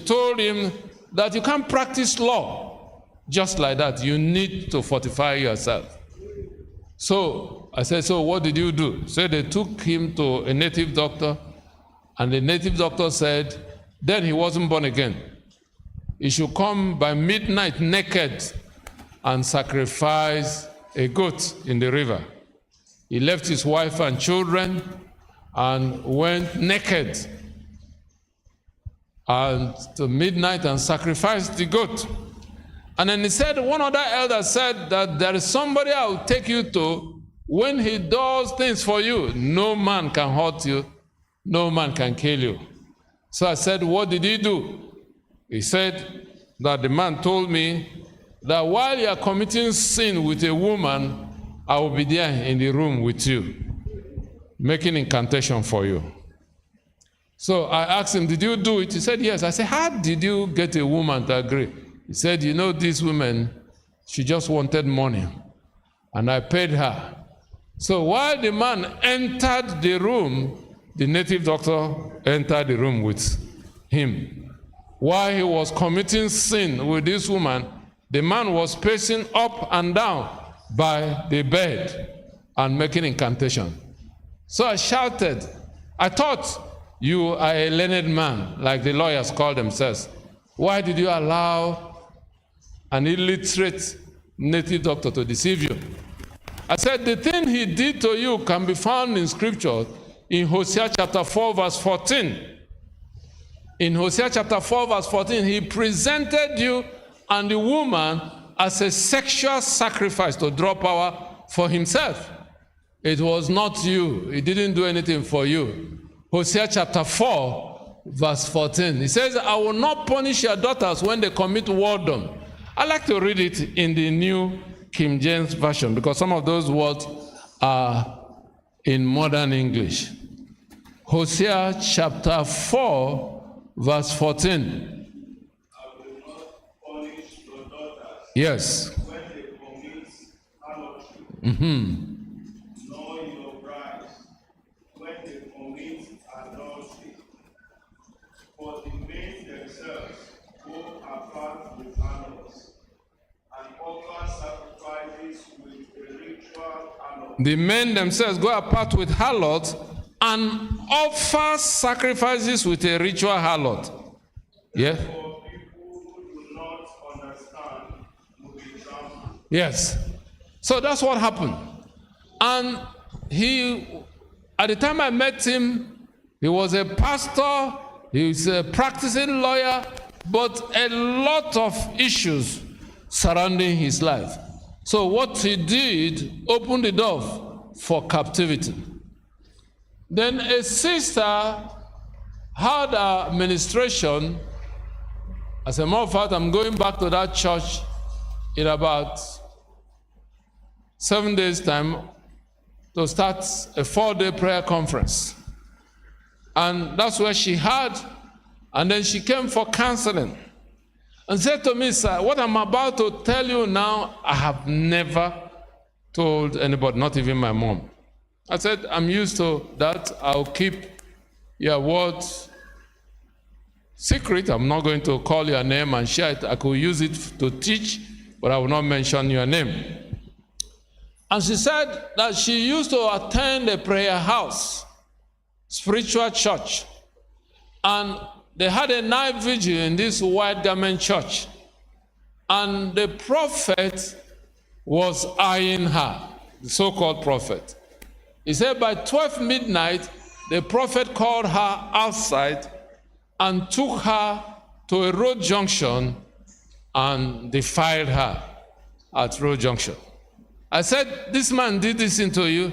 told him that you can't practice law just like that. You need to fortify yourself. So I said, so what did you do? So they took him to a native doctor, and the native doctor said, then he wasn't born again. He should come by midnight naked and sacrifice a goat in the river. He left his wife and children and went naked and to midnight and sacrificed the goat. And then he said, one other elder said that there is somebody I will take you to. When he does things for you, no man can hurt you, no man can kill you. So I said, what did he do? He said that the man told me that while you are committing sin with a woman, I will be there in the room with you, making incantation for you. So I asked him, did you do it? He said, yes. I said, how did you get a woman to agree? He said, you know, this woman, she just wanted money, and I paid her. So while the man entered the room, the native doctor entered the room with him. While he was committing sin with this woman, the man was pacing up and down by the bed and making incantation. So I shouted, I thought you are a learned man, like the lawyers call themselves. Why did you allow an illiterate native doctor to deceive you? I said, the thing he did to you can be found in Scripture in Hosea chapter 4, verse 14. In Hosea chapter 4, verse 14, he presented you and the woman as a sexual sacrifice to draw power for himself. It was not you. He didn't do anything for you. Hosea chapter 4, verse 14. He says, I will not punish your daughters when they commit whoredom. I like to read it in the New King James Version because some of those words are in modern English. Hosea chapter 4, verse 14. I will not punish your daughters. Yes. When they commit adultery. Nor your brides when they commit adultery. For the men themselves go apart with animals and offer sacrifices with a ritual animal. The men themselves go apart with harlots and offer sacrifices with a ritual harlot. Yeah? For people who do not understand will be trampled. Yes. So that's what happened. And he, at the time I met him, he was a pastor, he was a practicing lawyer, but a lot of issues surrounding his life. So what he did opened the door for captivity. Then a sister had a ministration. As a matter of fact, I'm going back to that church in about 7 days' time to start a 4-day prayer conference. And that's where she had, and then she came for counseling and said to me, sir, what I'm about to tell you now, I have never told anybody, not even my mom. I said, I'm used to that. I'll keep your words secret. I'm not going to call your name and share it. I could use it to teach, but I will not mention your name. And she said that she used to attend a prayer house, spiritual church. And they had a night vigil in this white garment church. And the prophet was eyeing her, the so-called prophet. He said by 12 midnight, the prophet called her outside and took her to a road junction and defiled her at road junction. I said, this man did this into you?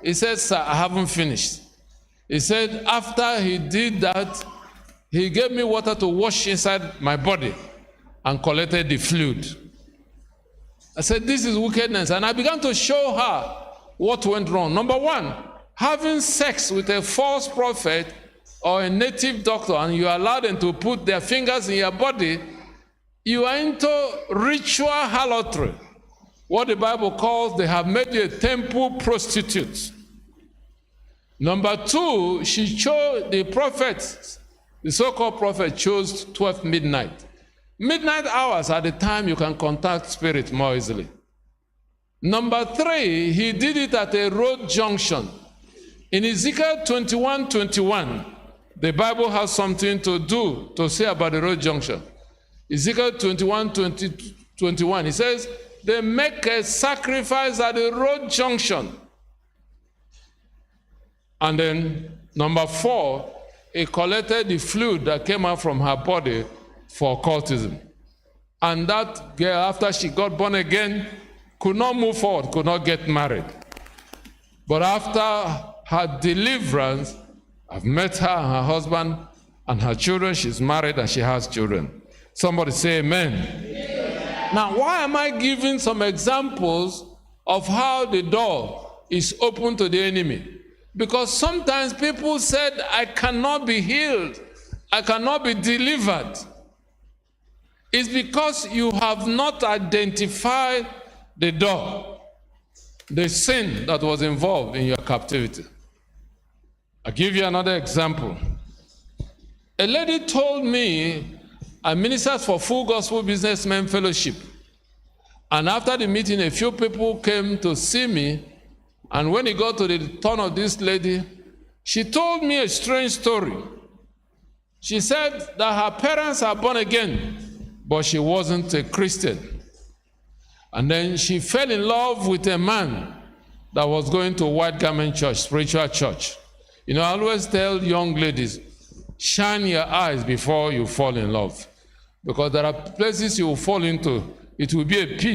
He said, sir, I haven't finished. He said, after he did that, he gave me water to wash inside my body and collected the fluid. I said, this is wickedness. And I began to show her what went wrong. Number one, having sex with a false prophet or a native doctor and you allow them to put their fingers in your body, you are into ritual harlotry. What the Bible calls, they have made you a temple prostitute. Number two, she chose the prophet The so-called prophet chose 12 midnight. Midnight hours are the time you can contact spirit more easily. Number 3, he did it at a road junction. In Ezekiel 21:21, the Bible has something to say about the road junction. Ezekiel 21:21, it says, they make a sacrifice at the road junction. And then number 4, he collected the fluid that came out from her body for occultism. And that girl, after she got born again, could not move forward, could not get married. But after her deliverance, I've met her and her husband and her children. She's married and she has children. Somebody say amen. Amen. Now, why am I giving some examples of how the door is open to the enemy? Because sometimes people said, I cannot be healed, I cannot be delivered. It's because you have not identified the door, the sin that was involved in your captivity. I'll give you another example. A lady told me, I ministered for Full Gospel Businessmen Fellowship. And after the meeting, a few people came to see me. And when it got to the turn of this lady, she told me a strange story. She said that her parents are born again, but she wasn't a Christian. And then she fell in love with a man that was going to White Garment Church, spiritual church. You know, I always tell young ladies, shine your eyes before you fall in love. Because there are places you will fall into, it will be a pit.